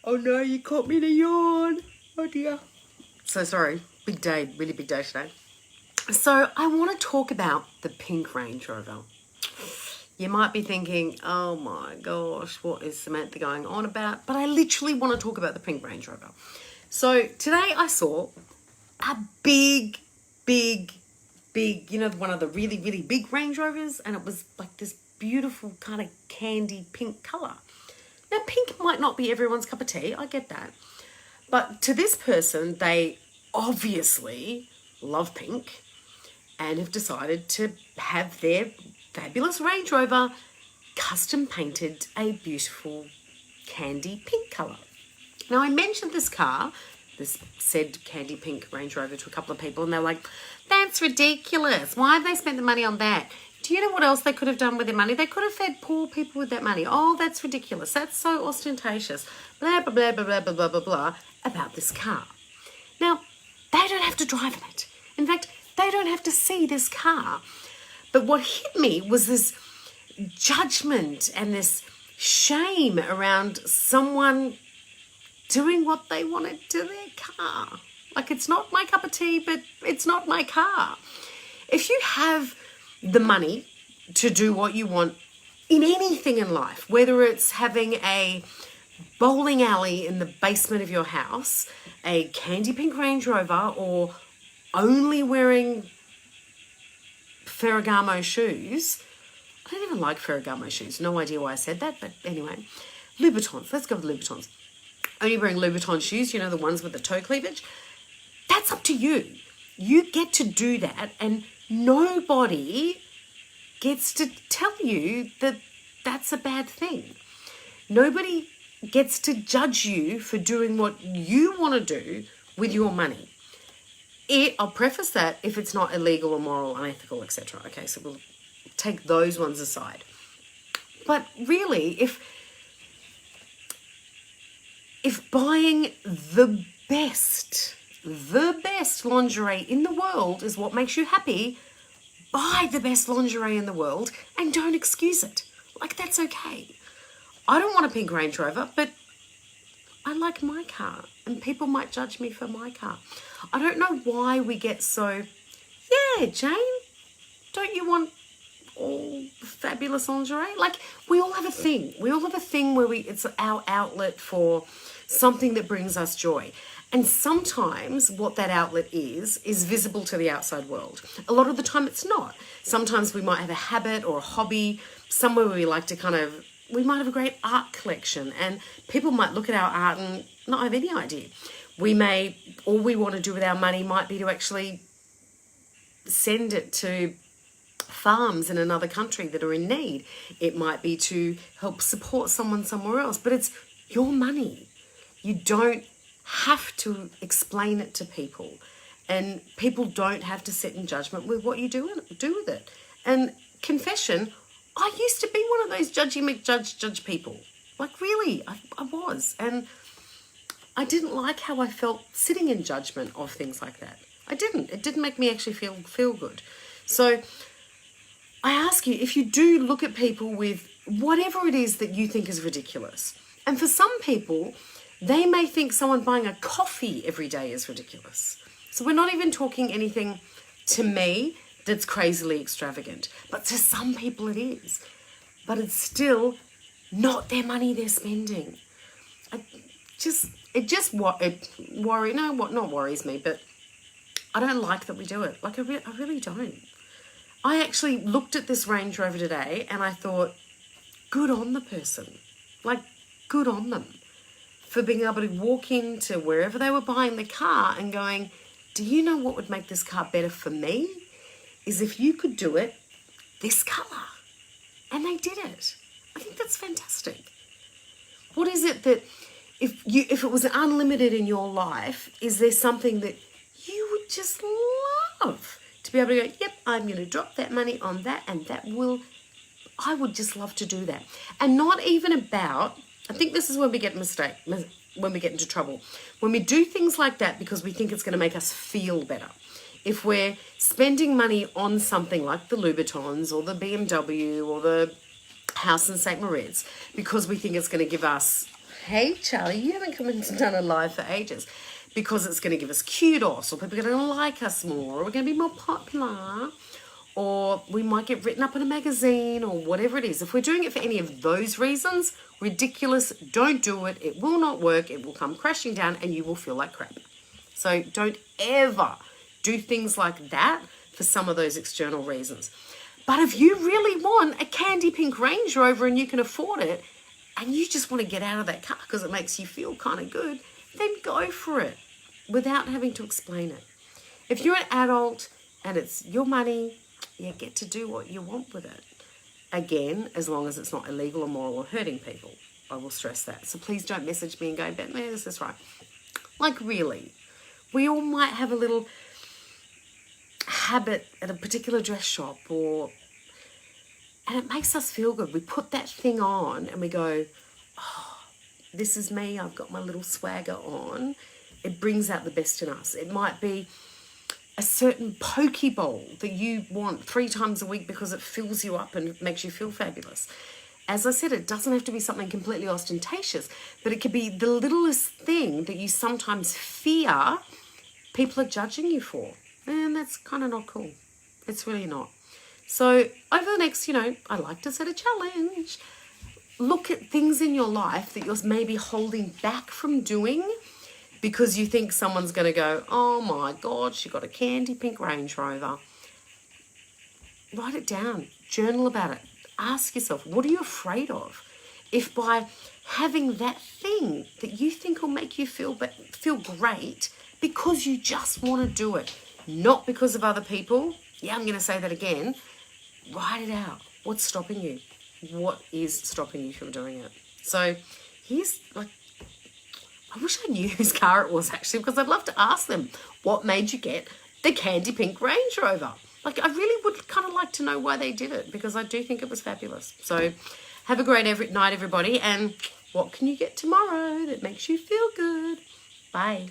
Oh no, you caught me in a yawn. Oh dear. So sorry. Big day, really big day today. So I want to talk about the pink Range Rover. You might be thinking, oh my gosh, what is Samantha going on about? But I literally want to talk about the pink Range Rover. So today I saw a big, one of the really, really big Range Rovers, and it was like this beautiful kind of candy pink colour. Now, pink might not be everyone's cup of tea, I get that. But to this person, they obviously love pink and have decided to have their fabulous Range Rover custom painted a beautiful candy pink colour. Now, I mentioned this car, this said candy pink Range Rover, to a couple of people, and they're like, that's ridiculous. Why have they spent the money on that? Do you know what else they could have done with their money? They could have fed poor people with that money. Oh, that's ridiculous. That's so ostentatious. Blah, blah, blah, blah, blah, blah, blah, blah, blah, about this car. Now, they don't have to drive in it. In fact, they don't have to see this car. But what hit me was this judgment and this shame around someone doing what they wanted to their car. Like, it's not my cup of tea, but it's not my car. If you have the money to do what you want in anything in life, whether it's having a bowling alley in the basement of your house, a candy pink Range Rover, or only wearing Ferragamo shoes. I don't even like Ferragamo shoes. No idea why I said that, but anyway. Louboutins. Let's go with Louboutins. Only wearing Louboutin shoes, you know, the ones with the toe cleavage. That's up to you. You get to do that, and nobody gets to tell you that that's a bad thing. Nobody gets to judge you for doing what you want to do with your money. I'll preface that if it's not illegal, immoral, unethical, etc. Okay, so we'll take those ones aside. But really, if buying the best lingerie in the world is what makes you happy, buy the best lingerie in the world and don't excuse it. Like, that's okay. I don't want a pink Range Rover, but I like my car, and people might judge me for my car. I don't know why we get so, yeah, Jane, don't you want all fabulous lingerie? Like, we all have a thing. We all have a thing where it's our outlet for something that brings us joy. And sometimes what that outlet is visible to the outside world. A lot of the time it's not. Sometimes we might have a habit or a hobby, somewhere where we like to we might have a great art collection, and people might look at our art and not have any idea. All we want to do with our money might be to actually send it to farms in another country that are in need. It might be to help support someone somewhere else, but it's your money. You don't have to explain it to people, and people don't have to sit in judgment with what you do with it. And confession, I used to be one of those judgy McJudge people. Like, really, I was. And I didn't like how I felt sitting in judgment of things like that. I didn't. It didn't make me actually feel good. So I ask you, if you do look at people with whatever it is that you think is ridiculous, and for some people, they may think someone buying a coffee every day is ridiculous. So we're not even talking anything, to me, that's crazily extravagant. But to some people it is. But it's still not their money they're spending. Not worries me, but I don't like that we do it. Like, I really don't. I actually looked at this Range Rover today and I thought, good on the person. Like, good on them for being able to walk into wherever they were buying the car and going, do you know what would make this car better for me? Is if you could do it this colour. And they did it. I think that's fantastic. What is it that, if it was unlimited in your life, is there something that you would just love to be able to go, yep, I'm going to drop that money on that, and I would just love to do that. And not even about, I think this is when we get when we get into trouble. When we do things like that because we think it's going to make us feel better. If we're spending money on something like the Louboutins or the BMW or the house in St. Moritz because we think it's going to give us hey, Charlie, you haven't come in and done a live for ages, because it's going to give us kudos, or people are going to like us more, or we're going to be more popular, or we might get written up in a magazine, or whatever it is. If we're doing it for any of those reasons, ridiculous, don't do it. It will not work. It will come crashing down and you will feel like crap. So don't ever do things like that for some of those external reasons. But if you really want a candy pink Range Rover and you can afford it, and you just want to get out of that car because it makes you feel kind of good, then go for it without having to explain it. If you're an adult and it's your money, you get to do what you want with it. Again, as long as it's not illegal, immoral, or hurting people. I will stress that. So please don't message me and go, "But man, this is right." Like, really, we all might have a little habit at a particular dress shop, and it makes us feel good. We put that thing on and we go, "Oh, this is me. I've got my little swagger on." It brings out the best in us. It might be a certain poke bowl that you want 3 times a week because it fills you up and makes you feel fabulous. As I said, it doesn't have to be something completely ostentatious, but it could be the littlest thing that you sometimes fear people are judging you for. And that's kind of not cool. It's really not. So over the next, I like to set a challenge. Look at things in your life that you're maybe holding back from doing because you think someone's going to go, "Oh my God, she got a candy pink Range Rover." Write it down. Journal about it. Ask yourself, what are you afraid of? If by having that thing that you think will make you feel great because you just want to do it, not because of other people. Yeah, I'm going to say that again. Write it out. What's stopping you? What is stopping you from doing it? So here's I wish I knew whose car it was actually, because I'd love to ask them, what made you get the candy pink Range Rover? I really would kind of like to know why they did it, because I do think it was fabulous. So have a great night, everybody. And what can you get tomorrow that makes you feel good? Bye.